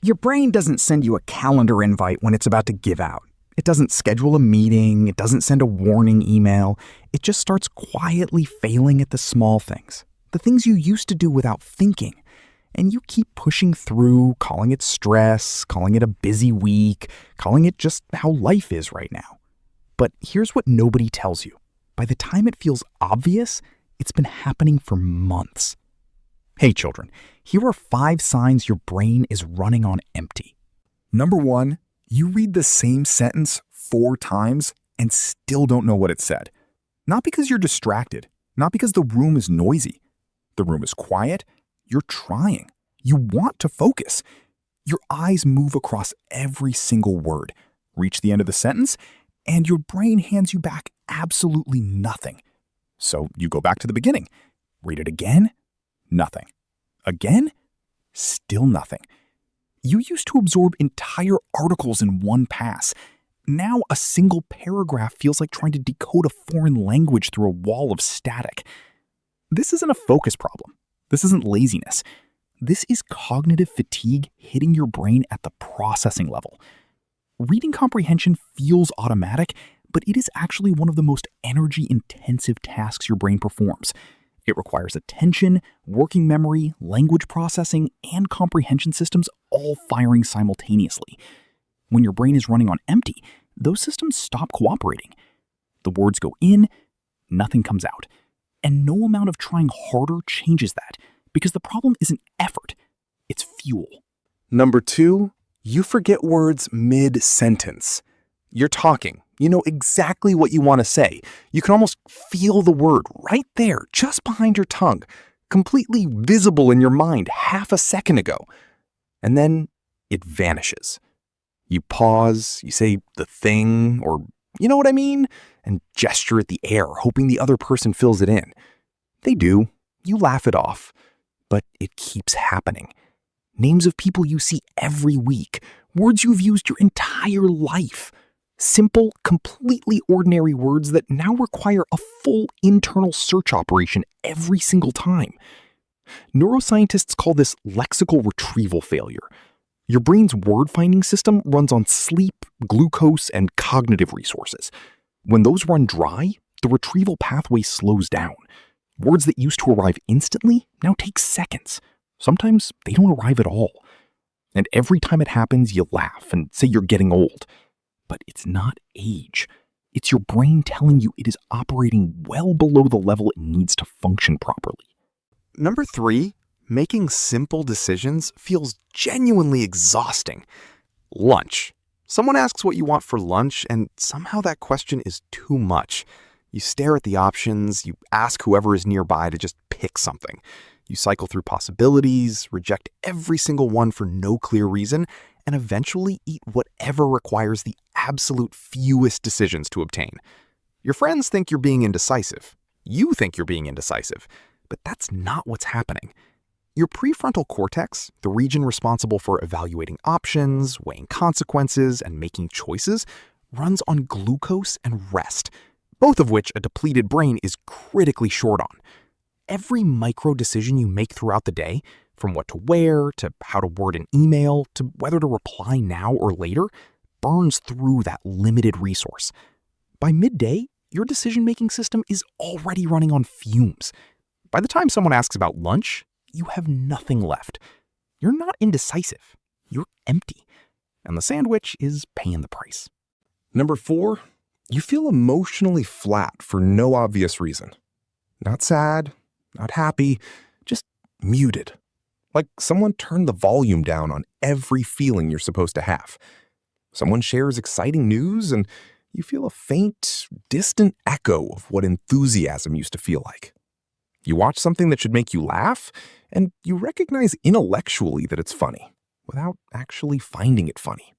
Your brain doesn't send you a calendar invite when it's about to give out. It doesn't schedule a meeting. It doesn't send a warning email. It just starts quietly failing at the small things, the things you used to do without thinking. And you keep pushing through, calling it stress, calling it a busy week, calling it just how life is right now. But here's what nobody tells you. By the time it feels obvious, it's been happening for months. Hey children, here are 5 signs your brain is running on empty. Number 1, you read the same sentence 4 times and still don't know what it said. Not because you're distracted, not because the room is noisy. The room is quiet. You're trying. You want to focus. Your eyes move across every single word, reach the end of the sentence, and your brain hands you back absolutely nothing. So you go back to the beginning. Read it again. Nothing. Again? Still nothing. You used to absorb entire articles in one pass. Now a single paragraph feels like trying to decode a foreign language through a wall of static. This isn't a focus problem. This isn't laziness. This is cognitive fatigue hitting your brain at the processing level. Reading comprehension feels automatic, but it is actually one of the most energy-intensive tasks your brain performs. It requires attention, working memory, language processing, and comprehension systems all firing simultaneously. When your brain is running on empty, those systems stop cooperating. The words go in, nothing comes out. And no amount of trying harder changes that, because the problem isn't effort, it's fuel. Number 2, you forget words mid-sentence. You're talking. You know exactly what you want to say. You can almost feel the word right there, just behind your tongue, completely visible in your mind half a second ago. And then it vanishes. You pause, you say the thing, or you know what I mean, and gesture at the air, hoping the other person fills it in. They do. You laugh it off. But it keeps happening. Names of people you see every week, words you've used your entire life. Simple, completely ordinary words that now require a full internal search operation every single time. Neuroscientists call this lexical retrieval failure. Your brain's word-finding system runs on sleep, glucose, and cognitive resources. When those run dry, the retrieval pathway slows down. Words that used to arrive instantly now take seconds. Sometimes they don't arrive at all. And every time it happens, you laugh and say you're getting old. But it's not age. It's your brain telling you it is operating well below the level it needs to function properly. Number 3, making simple decisions feels genuinely exhausting. Lunch. Someone asks what you want for lunch, and somehow that question is too much. You stare at the options, you ask whoever is nearby to just pick something. You cycle through possibilities, reject every single one for no clear reason, and eventually eat whatever requires the absolute fewest decisions to obtain. Your friends think you're being indecisive. You think you're being indecisive. But that's not what's happening. Your prefrontal cortex, the region responsible for evaluating options, weighing consequences, and making choices, runs on glucose and rest, both of which a depleted brain is critically short on. Every micro decision you make throughout the day, from what to wear, to how to word an email, to whether to reply now or later, burns through that limited resource. By midday, your decision-making system is already running on fumes. By the time someone asks about lunch, you have nothing left. You're not indecisive. You're empty. And the sandwich is paying the price. Number 4, you feel emotionally flat for no obvious reason. Not sad, not happy, just muted. Like someone turned the volume down on every feeling you're supposed to have. Someone shares exciting news and you feel a faint, distant echo of what enthusiasm used to feel like. You watch something that should make you laugh, and you recognize intellectually that it's funny, without actually finding it funny.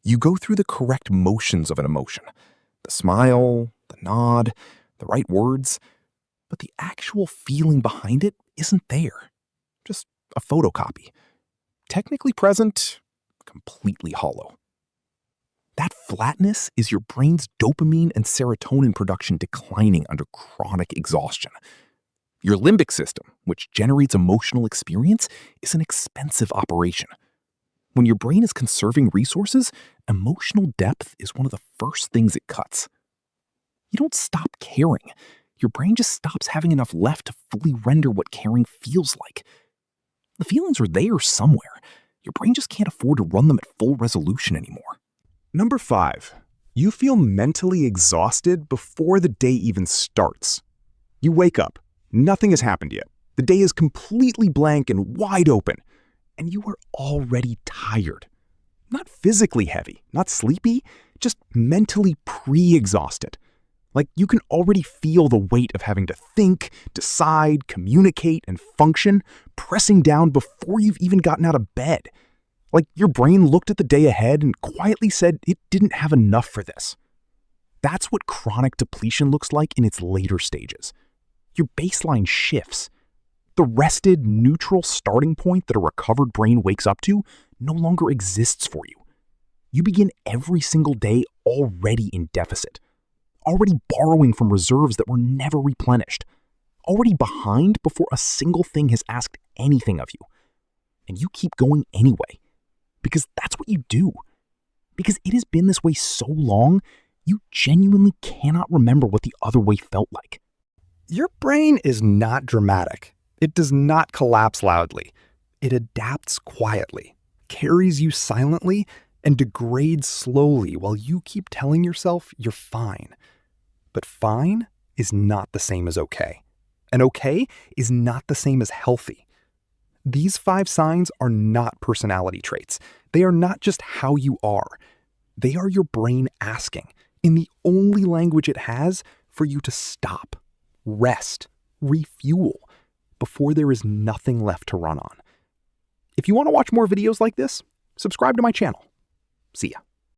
You go through the correct motions of an emotion. The smile, the nod, the right words, but the actual feeling behind it isn't there. Just a photocopy. Technically present, completely hollow. That flatness is your brain's dopamine and serotonin production declining under chronic exhaustion. Your limbic system, which generates emotional experience, is an expensive operation. When your brain is conserving resources, emotional depth is one of the first things it cuts. You don't stop caring. Your brain just stops having enough left to fully render what caring feels like. The feelings are there somewhere. Your brain just can't afford to run them at full resolution anymore. Number 5. You feel mentally exhausted before the day even starts. You wake up. Nothing has happened yet. The day is completely blank and wide open. And you are already tired. Not physically heavy, not sleepy, just mentally pre-exhausted. Like you can already feel the weight of having to think, decide, communicate, and function pressing down before you've even gotten out of bed. Like your brain looked at the day ahead and quietly said it didn't have enough for this. That's what chronic depletion looks like in its later stages. Your baseline shifts. The rested, neutral starting point that a recovered brain wakes up to no longer exists for you. You begin every single day already in deficit, already borrowing from reserves that were never replenished, already behind before a single thing has asked anything of you. And you keep going anyway, because that's what you do. Because it has been this way so long, you genuinely cannot remember what the other way felt like. Your brain is not dramatic. It does not collapse loudly. It adapts quietly, carries you silently, and degrades slowly while you keep telling yourself you're fine. But fine is not the same as okay. And okay is not the same as healthy. These 5 signs are not personality traits. They are not just how you are. They are your brain asking, in the only language it has, for you to stop, rest, refuel, before there is nothing left to run on. If you want to watch more videos like this, subscribe to my channel. See ya.